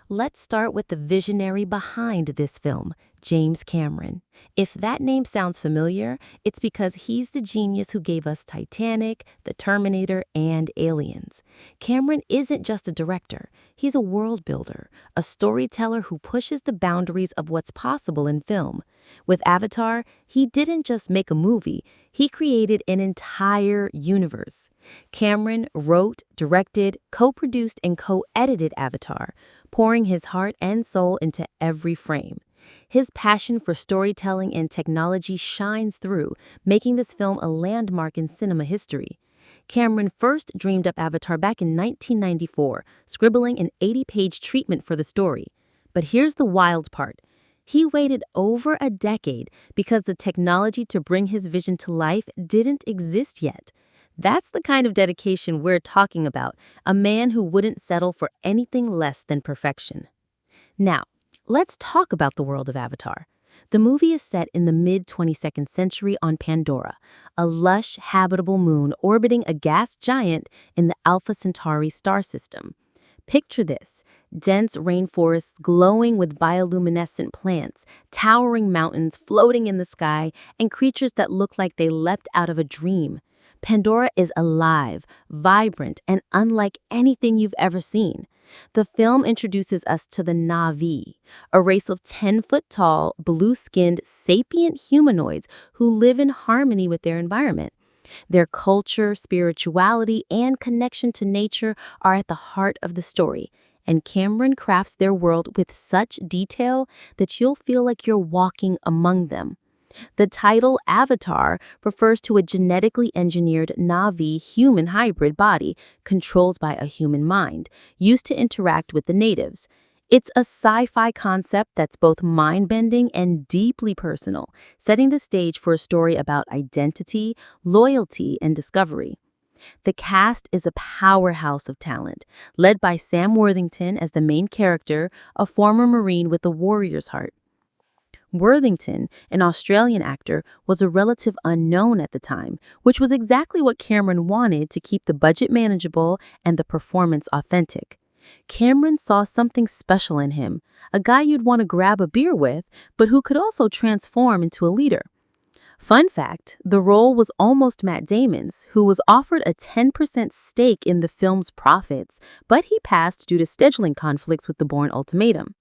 Let's start with the visionary behind this film, James Cameron. If that name sounds familiar, it's because he's the genius who gave us Titanic, The Terminator, and Aliens. Cameron isn't just a director, he's a world builder, a storyteller who pushes the boundaries of what's possible in film. With Avatar, he didn't just make a movie, he created an entire universe. Cameron wrote, directed, co-produced, and co-edited Avatar, pouring his heart and soul into every frame. His passion for storytelling and technology shines through, making this film a landmark in cinema history. Cameron first dreamed up Avatar back in 1994, scribbling an 80-page treatment for the story. But here's the wild part. He waited over a decade because the technology to bring his vision to life didn't exist yet. That's the kind of dedication we're talking about, a man who wouldn't settle for anything less than perfection. Now, let's talk about the world of Avatar. The movie is set in the mid-22nd century on Pandora, a lush, habitable moon orbiting a gas giant in the Alpha Centauri star system. Picture this: dense rainforests glowing with bioluminescent plants, towering mountains floating in the sky, and creatures that look like they leapt out of a dream. Pandora is alive, vibrant, and unlike anything you've ever seen. The film introduces us to the Na'vi, a race of 10-foot-tall, blue-skinned, sapient humanoids who live in harmony with their environment. Their culture, spirituality, and connection to nature are at the heart of the story, and Cameron crafts their world with such detail that you'll feel like you're walking among them. The title Avatar refers to a genetically engineered Na'vi human hybrid body controlled by a human mind, used to interact with the natives. It's a sci-fi concept that's both mind-bending and deeply personal, setting the stage for a story about identity, loyalty, and discovery. The cast is a powerhouse of talent, led by Sam Worthington as the main character, a former Marine with a warrior's heart. Worthington, an Australian actor, was a relative unknown at the time, which was exactly what Cameron wanted to keep the budget manageable and the performance authentic. Cameron saw something special in him, a guy you'd want to grab a beer with, but who could also transform into a leader. Fun fact, the role was almost Matt Damon's, who was offered a 10% stake in the film's profits, but he passed due to scheduling conflicts with the Bourne Ultimatum.